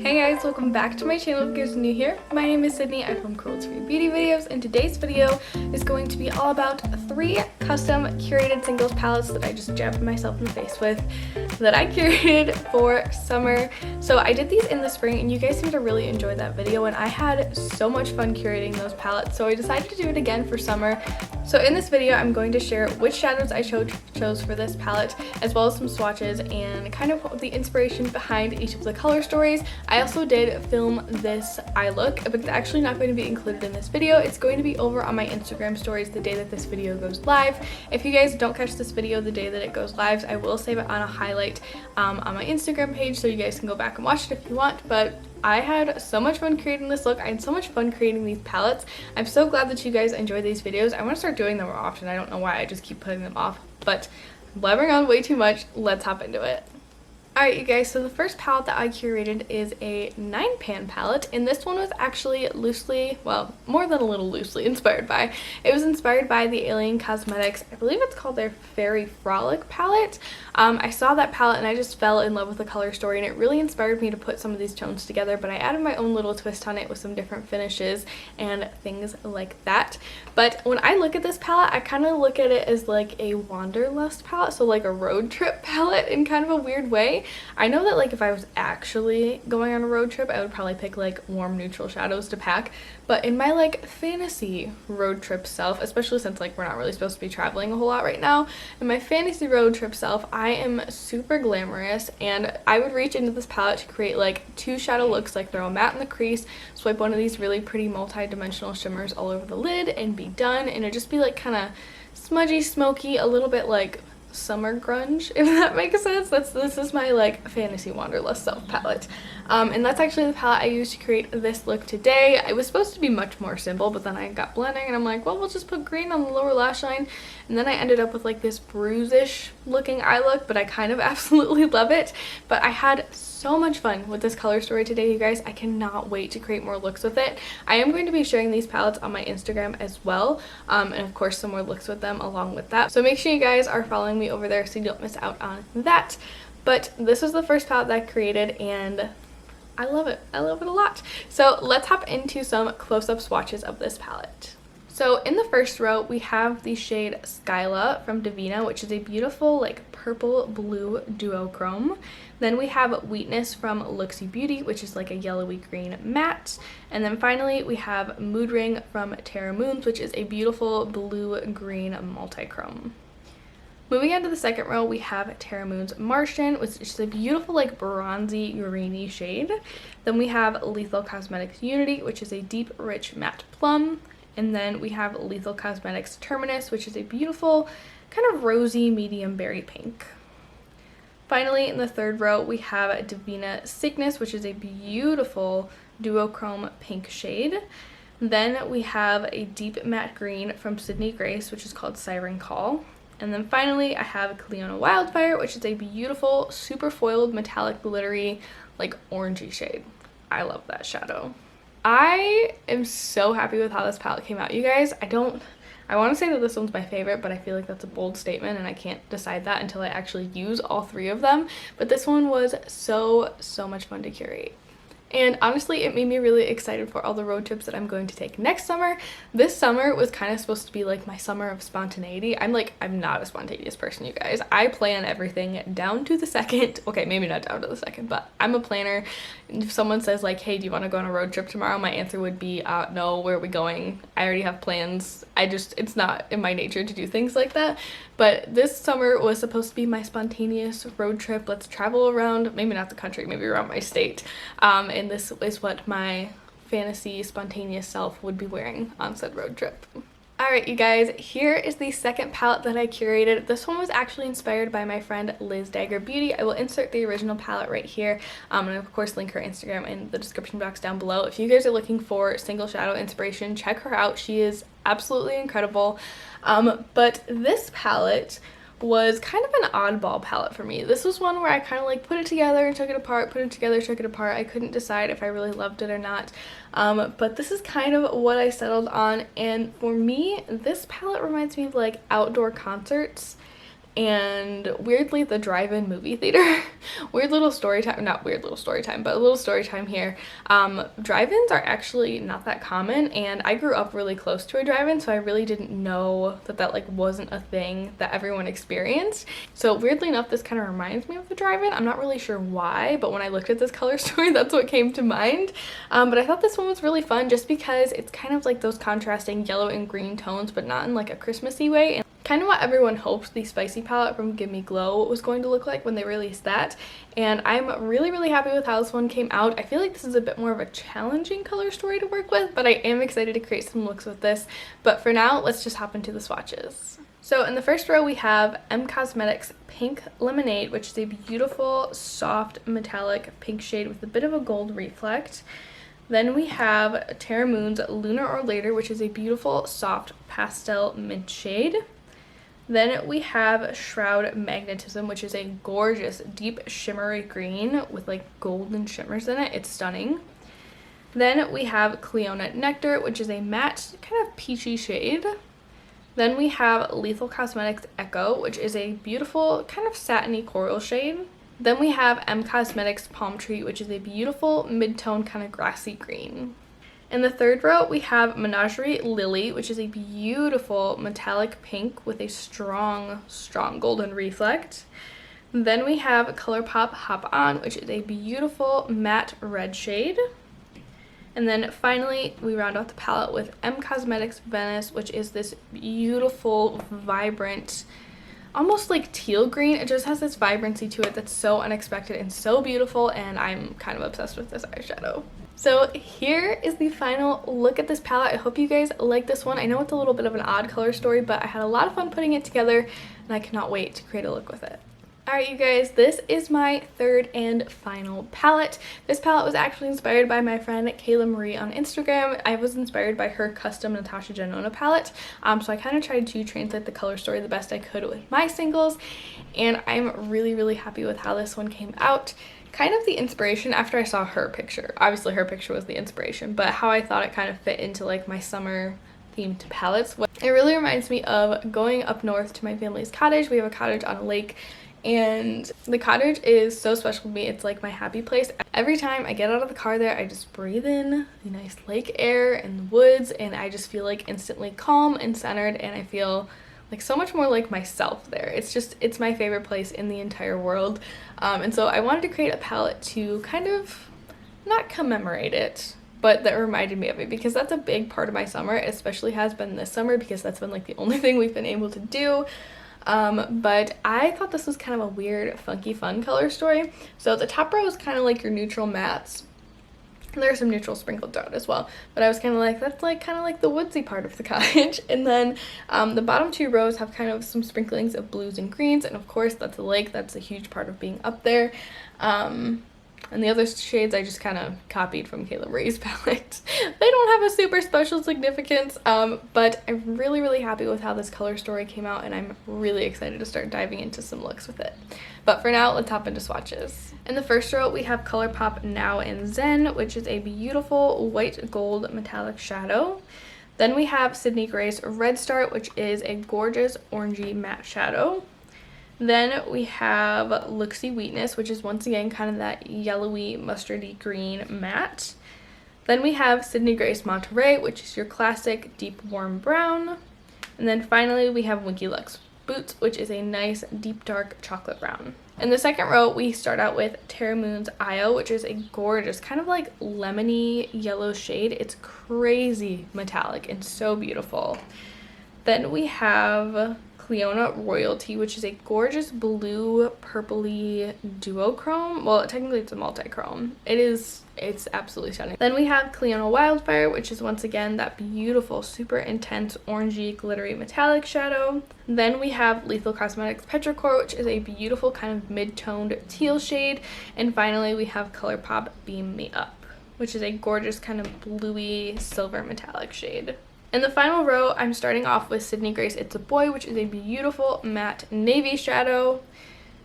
Hey guys, welcome back to my channel if you're new here. My name is Sydney, I'm from Curated Beauty Videos, and today's video is going to be all about 3 custom curated singles palettes that I just jabbed myself in the face with that I curated for summer. So I did these in the spring and you guys seem to really enjoy that video, and I had so much fun curating those palettes, so I decided to do it again for summer. So in this video, I'm going to share which shadows I chose for this palette, as well as some swatches and kind of the inspiration behind each of the color stories. I also did film this eye look, but it's actually not going to be included in this video. It's going to be over on my Instagram stories the day that this video goes live. If you guys don't catch this video the day that it goes live, I will save it on a highlight on my Instagram page, so you guys can go back and watch it if you want. But I had so much fun creating this look. I had so much fun creating these palettes. I'm so glad that you guys enjoy these videos. I want to start doing them more often. I don't know why I just keep putting them off, but I'm blabbering on way too much. Let's hop into it. Alright you guys, so the first palette that I curated is a 9-pan palette, and this one was actually loosely, well, more than a little loosely inspired by. It was inspired by the Alien Cosmetics, I believe it's called their Fairy Frolic palette. I saw that palette and I just fell in love with the color story, and it really inspired me to put some of these tones together, but I added my own little twist on it with some different finishes and things like that. But when I look at this palette, I kind of look at it as like a wanderlust palette, so like a road trip palette in kind of a weird way. I know that like if I was actually going on a road trip, I would probably pick like warm neutral shadows to pack, but in my like fantasy road trip self, especially since like we're not really supposed to be traveling a whole lot right now, in my fantasy road trip self, I am super glamorous, and I would reach into this palette to create like 2 shadow looks, like throw a matte in the crease, swipe one of these really pretty multi-dimensional shimmers all over the lid, and be done. And it'd just be like kind of smudgy, smoky, a little bit like summer grunge, if that makes sense. This is my like fantasy wanderlust self palette, and that's actually the palette I used to create this look today. It was supposed to be much more simple, but then I got blending and I'm like, well, we'll just put green on the lower lash line, and then I ended up with like this bruise-ish looking eye look, but I kind of absolutely love it. But I had so much fun with this color story today, you guys. I cannot wait to create more looks with it. I am going to be sharing these palettes on my Instagram as well, and of course some more looks with them along with that, so make sure you guys are following me over there so you don't miss out on that. But this was the first palette that I created and I love it. I love it a lot. So let's hop into some close-up swatches of this palette. So in the first row, we have the shade Skyla from Divina, which is a beautiful like purple blue duochrome. Then we have Weakness from Looksy Beauty, which is like a yellowy green matte. And then finally we have Mood Ring from Terra Moons, which is a beautiful blue green multichrome. Moving on to the second row, we have Terra Moon's Martian, which is a beautiful like bronzy greeny shade. Then we have Lethal Cosmetics Unity, which is a deep rich matte plum. And then we have Lethal Cosmetics Terminus, which is a beautiful kind of rosy medium berry pink. Finally, in the third row, we have Divina Sickness, which is a beautiful duochrome pink shade. Then we have a deep matte green from Sydney Grace, which is called Siren Call. And then finally, I have Cleona Wildfire, which is a beautiful super foiled metallic glittery like orangey shade. I love that shadow. I am so happy with how this palette came out, you guys. I want to say that this one's my favorite, but I feel like that's a bold statement and I can't decide that until I actually use all 3 of them. But this one was so much fun to curate. And honestly, it made me really excited for all the road trips that I'm going to take next summer. This summer was kind of supposed to be like my summer of spontaneity. I'm not a spontaneous person, you guys. I plan everything down to the second. Okay, maybe not down to the second, but I'm a planner. If someone says like, hey, do you want to go on a road trip tomorrow? My answer would be, no, where are we going? I already have plans. It's not in my nature to do things like that. But this summer was supposed to be my spontaneous road trip. Let's travel around, maybe not the country, maybe around my state. And this is what my fantasy spontaneous self would be wearing on said road trip. Alright you guys, here is the second palette that I curated. This one was actually inspired by my friend Liz Dagger Beauty. I will insert the original palette right here, and of course link her Instagram in the description box down below. If you guys are looking for single shadow inspiration, check her out. She is absolutely incredible. But this palette was kind of an oddball palette for me. This was one where I kind of like put it together and took it apart, put it together, took it apart. I couldn't decide if I really loved it or not. But this is kind of what I settled on, and for me, this palette reminds me of like outdoor concerts. and weirdly the drive-in movie theater. Weird little story time, not weird little story time, but a little story time here. Drive-ins are actually not that common, and I grew up really close to a drive-in, so I really didn't know that that like wasn't a thing that everyone experienced. So weirdly enough, this kind of reminds me of the drive-in. I'm not really sure why, but when I looked at this color story, that's what came to mind. But I thought this one was really fun just because it's kind of like those contrasting yellow and green tones, but not in like a Christmassy way. And kind of what everyone hoped the spicy palette from Give Me Glow was going to look like when they released that, and I'm really happy with how this one came out. I feel like this is a bit more of a challenging color story to work with, but I am excited to create some looks with this. But for now, let's just hop into the swatches. So in the first row we have Cosmetics Pink Lemonade, which is a beautiful soft metallic pink shade with a bit of a gold reflect. Then we have Terra Moon's Lunar or Later, which is a beautiful soft pastel mint shade. Then we have Shroud Magnetism, which is a gorgeous deep shimmery green with like golden shimmers in it. It's stunning. Then we have Cleona Nectar, which is a matte kind of peachy shade. Then we have Lethal Cosmetics Echo, which is a beautiful kind of satiny coral shade. Then we have Cosmetics Palm Tree, which is a beautiful mid-tone kind of grassy green. In the third row, we have Menagerie Lily, which is a beautiful metallic pink with a strong golden reflect. Then we have ColourPop Hop On, which is a beautiful matte red shade. And then finally, we round out the palette with Cosmetics Venice, which is this beautiful, vibrant, almost like teal green. It just has this vibrancy to it that's so unexpected and so beautiful, and I'm kind of obsessed with this eyeshadow. So here is the final look at this palette. I hope you guys like this one. I know it's a little bit of an odd color story, but I had a lot of fun putting it together, and I cannot wait to create a look with it. Alright you guys, this is my third and final palette. This palette was actually inspired by my friend Kayla Marie on Instagram. I was inspired by her custom Natasha Denona palette, so I kind of tried to translate the color story the best I could with my singles, and I'm really happy with how this one came out. Kind of the inspiration after I saw her picture. Obviously her picture was the inspiration, but how I thought it kind of fit into like my summer themed palettes. It really reminds me of going up north to my family's cottage. We have a cottage on a lake, and the cottage is so special to me. It's like my happy place. Every time I get out of the car there, I just breathe in the nice lake air and the woods, and I just feel like instantly calm and centered, and I feel like so much more like myself there. It's my favorite place in the entire world. And so I wanted to create a palette to kind of not commemorate it, but that reminded me of it, because that's a big part of my summer. It especially has been this summer because that's been like the only thing we've been able to do. But I thought this was kind of a weird, funky, fun color story. So the top row is kind of like your neutral mattes. There are some neutrals sprinkled throughout as well, but I was kind of like, that's like kind of like the woodsy part of the cottage. And then the bottom two rows have kind of some sprinklings of blues and greens, and of course that's the lake. That's a huge part of being up there. And the other shades I just kind of copied from Kayla Marie's palette. They don't have a super special significance, but I'm really happy with how this color story came out, and I'm really excited to start diving into some looks with it. But for now, let's hop into swatches. In the first row, we have ColourPop Now and Zen, which is a beautiful white gold metallic shadow. Then we have Sydney Gray's Red Start, which is a gorgeous orangey matte shadow. Then we have Looksy Wheatness, which is once again kind of that yellowy mustardy green matte. Then we have Sydney Grace Monterey, which is your classic deep warm brown. And then finally we have Winky Lux Boots, which is a nice deep dark chocolate brown. In the second row, we start out with Terra Moon's Io, which is a gorgeous kind of like lemony yellow shade. It's crazy metallic and so beautiful. Then we have Cleona Royalty, which is a gorgeous blue purpley duochrome. Well, technically it's a multi-chrome. It's absolutely stunning. Then we have Cleonal Wildfire, which is once again that beautiful, super intense, orangey, glittery metallic shadow. Then we have Lethal Cosmetics Petrichor, which is a beautiful kind of mid-toned teal shade. And finally, we have ColourPop Beam Me Up, which is a gorgeous kind of bluey silver metallic shade. In the final row, I'm starting off with Sydney Grace It's a Boy, which is a beautiful matte navy shadow.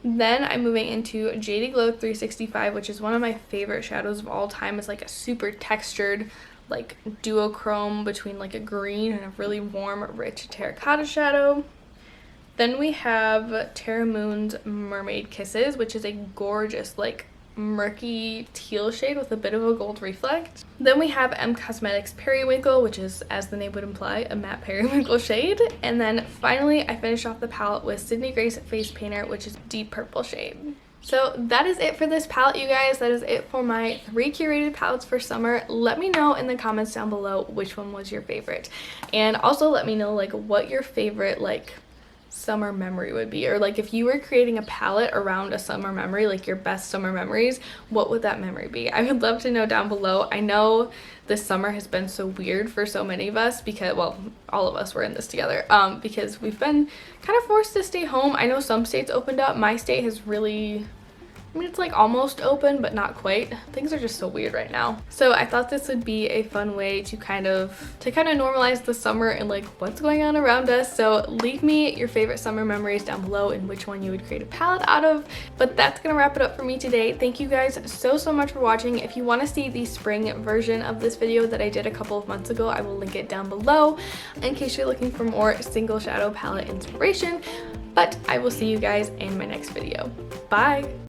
Then I'm moving into JD Glow 365, which is one of my favorite shadows of all time. It's like a super textured, like duochrome between like a green and a really warm, rich terracotta shadow. Then we have Tara Moon's Mermaid Kisses, which is a gorgeous like murky teal shade with a bit of a gold reflect. Then we have Cosmetics Periwinkle, which is, as the name would imply, a matte periwinkle shade. And then finally I finished off the palette with Sydney Grace Face Painter, which is deep purple shade. So that is it for this palette, you guys. That is it for my 3 curated palettes for summer. Let me know in the comments down below which one was your favorite, and also let me know like what your favorite like summer memory would be, or like if you were creating a palette around a summer memory, like your best summer memories, what would that memory be? I would love to know down below. I know this summer has been so weird for so many of us because, well, all of us were in this together, because we've been kind of forced to stay home. I know some states opened up. My state has really, I mean, it's like almost open, but not quite. Things are just so weird right now. So I thought this would be a fun way to kind of normalize the summer and like what's going on around us. So leave me your favorite summer memories down below and which one you would create a palette out of. But that's gonna wrap it up for me today. Thank you guys so much for watching. If you want to see the spring version of this video that I did a couple of months ago, I will link it down below in case you're looking for more single shadow palette inspiration. But I will see you guys in my next video. Bye!